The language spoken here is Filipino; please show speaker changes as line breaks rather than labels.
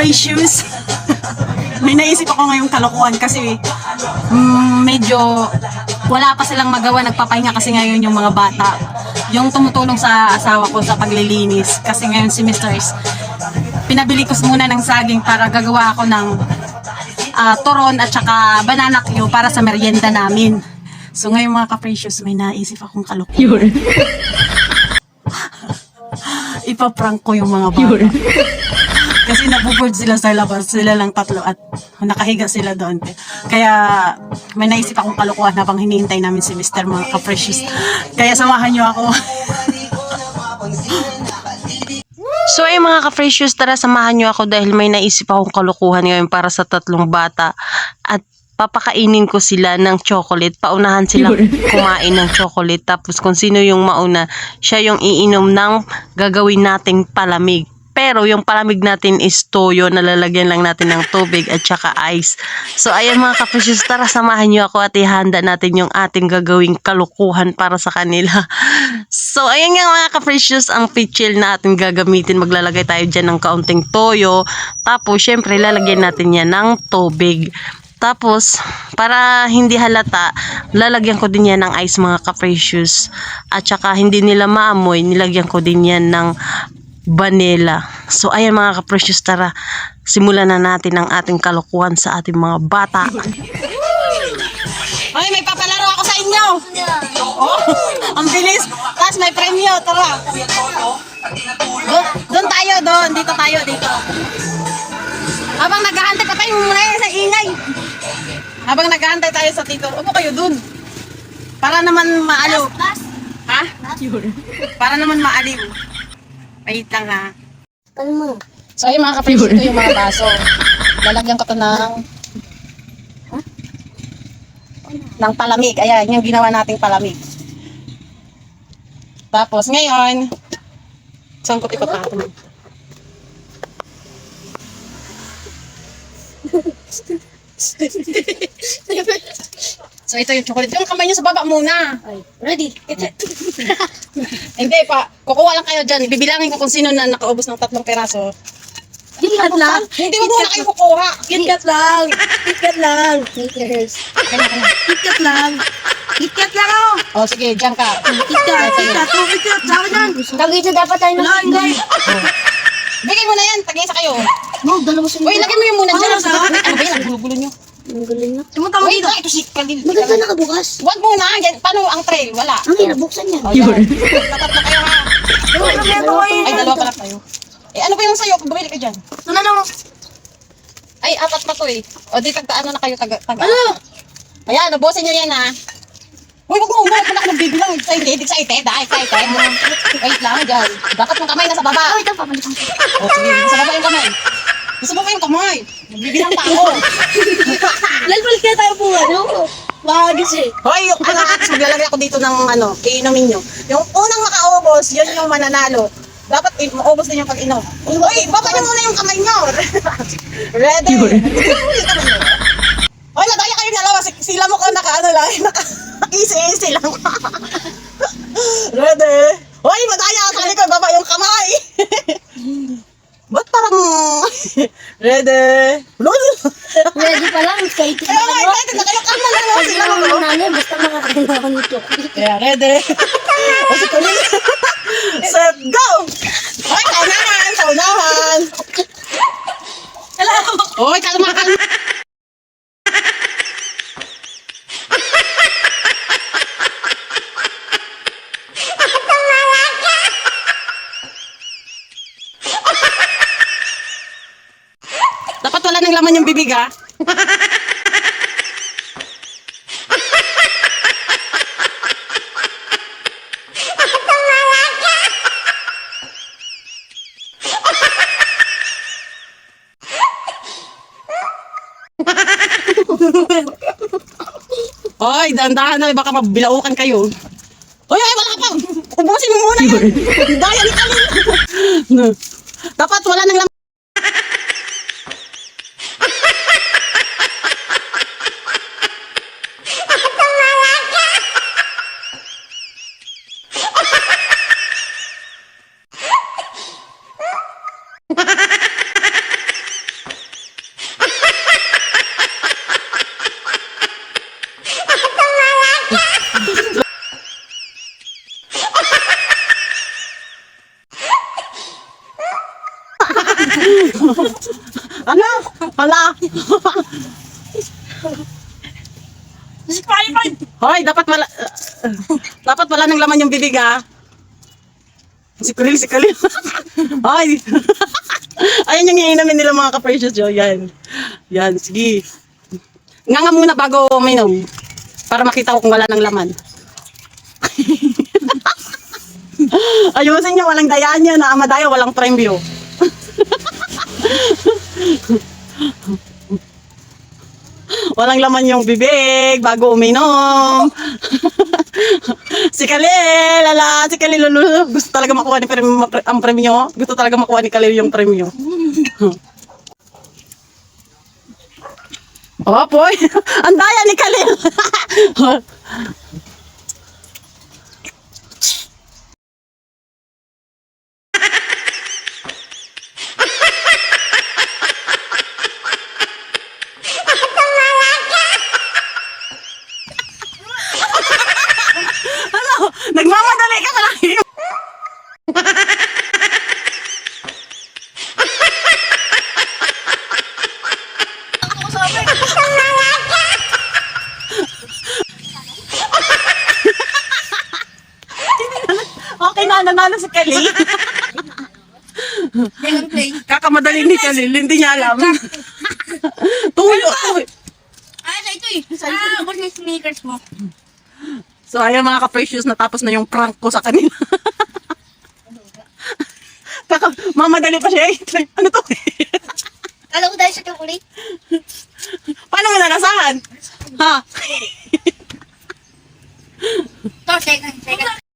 ka-precious. May naisip ako ngayong kalokohan kasi medyo wala pa silang magawa, nagpapahinga kasi ngayon yung mga bata. Yung tumutulong sa asawa ko sa paglilinis kasi ngayon si Mr. is pinabili ko muna ng saging para gagawa ako ng turon at saka banana Q para sa merienda namin. So ngayon mga ka-precious, may naisip akong kalokohan. Ipaprank ko yung mga bata. Kasi nabuboard sila sa labas, sila lang tatlo at nakahiga sila doon. Kaya may naisip akong kalokohan habang hinihintay namin si Mr. mga ka-precious. Kaya samahan niyo ako.
So ay mga ka-precious, tara samahan nyo ako dahil may naisip akong kalokohan ngayon para sa tatlong bata. At papakainin ko sila ng chocolate. Paunahan silang kumain ng chocolate. Tapos kung sino yung mauna, siya yung iinom ng gagawin nating palamig. Pero yung palamig natin is toyo, nalalagyan lang natin ng tubig at saka ice. So ayan mga ka-precious, tara samahan nyo ako at ihanda natin yung ating gagawing kalukuhan para sa kanila. So ayan nga mga ka-precious, ang pitchel na ating gagamitin. Maglalagay tayo dyan ng kaunting toyo. Tapos syempre lalagyan natin yan ng tubig. Tapos, para hindi halata, lalagyan ko din yan ng ice mga ka-precious. At saka hindi nila maamoy, nilagyan ko din yan ng vanilla. So ayan mga ka-precious, tara simulan na natin ang ating kalokohan sa ating mga bata.
Ay, may papalaro ako sa inyo. Oh, ang bilis. Tapos may premyo, tara. Doon tayo, doon. Dito tayo, dito. Habang naghahantay, patay mo muna yan sa ingay. Habang naghahantay tayo sa tito, upo kayo doon. Para naman maaliw. Ha? Para naman maaliw. Wait lang ha. So ayun mga ka-precious, ito yung mga baso. Lalagyan ko to ng palamig. Ayan, yung ginawa nating palamig. Tapos ngayon, saan ko ipapatong? So ito yung chocolate. Yung kamay nyo sa baba muna. Ready? Hindi pa. Kukuha lang kayo dyan. Bibilangin ko kung sino na nakaubos ng 3 peraso. KitKat lang. Hindi mo muna kayo kukuha. KitKat lang. KitKat lang. KitKat lang. KitKat lang ako. O sige, dyan ka. KitKat. KitKat. Saka dyan.
Tagito dapat tayo ng ingay.
Bigay mo na yan. Tag-isa kayo.
No, dalawa sa
Uy, lagyan mo yung muna dyan. Ano ba yan? Ang gulo-gulo nyo.
Ang galing na.
Sumunta mo dito. Ito si Kalil.
Maganda nakabukas.
Huwag muna. Paano ang trail? Wala.
Ang hirap buksan yan.
O yan. Tatlo kayo ha. Ay, dalawa pala kayo. Eh, ano ba yung sayo? Bumili ka dyan.
Ano?
Ay, 4 na to eh. O, di tagtaan na kayo. Ano? Ayan, ubusin nyo yan ha. Uy, wag mo. Wag mo na ako nagbibilang. Excited. Excited. Wait lang dyan. Dapat yung kamay nasa baba.
Ito, pabalikan ko.
O, sige. Nasa baba yung kamay. Nasa baba yung kamay. Nagbibilang tao.
Lalbalik kaya tayo po, ano? Wagis eh.
Hoy, yung maglalagay ako dito ng iinumin nyo. Yung unang makaubos, yun yung mananalo. Dapat maubos din yung pag-inom. Uy, baba nyo muna yung kamay nyo. Ready? Hoy, nadaya kayo dalawa. Sila mo ka naka-easy lang. Ready? Hoy, madaya ka likod. Baba yung kamay. Ba't parang... Ready?
Ready pa lang, excited
Kaya nga, excited na kayo. Kalma lang ako sila mo.
Basta makakain ako nito.
Kaya, ready? O, si Kulin. Set, go! Hoy, kaunahan! Hello! Hoy, kalma. Dapat wala nang laman yung bibig ha. Hoy, dahan-dahan na, baka mabilaukan kayo. Hoy, wala ka pa. Ubusin mo muna yan. Daya ni Kalin. Dapat wala nang laman. Hala! Hoy, dapat wala ng laman yung bibig, ha? Si Kulil. Hoy! Ayan yung iinamin nila mga ka-precious Joy. Yan, sige. Nga muna bago uminom. Para makita ko kung wala ng laman. Ayusin niyo, walang dayaan niya na amadaya, walang premyo. Walang laman yung bibig bago uminom. Si Kalil, si Kalil, gusto talaga makuha ni ang premyo. Gusto talaga makuha ni Kalil yung premyo. Oh, boy. Ang daya ni Kalil. Nagmamadali ka sa lahi. Okay na, nanalo si Kalil. Kakamadali ni Kalil, hindi niya alam. Tuyo.
Sa ito eh. Ako na sneakers mo.
So, ayan mga ka-precious, natapos na yung prank ko sa kanila. Mamadali pa siya eh. Ano to?
Kala ko dahil sa chocolate.
Paano mo nalasahan? Ha?
To, teka.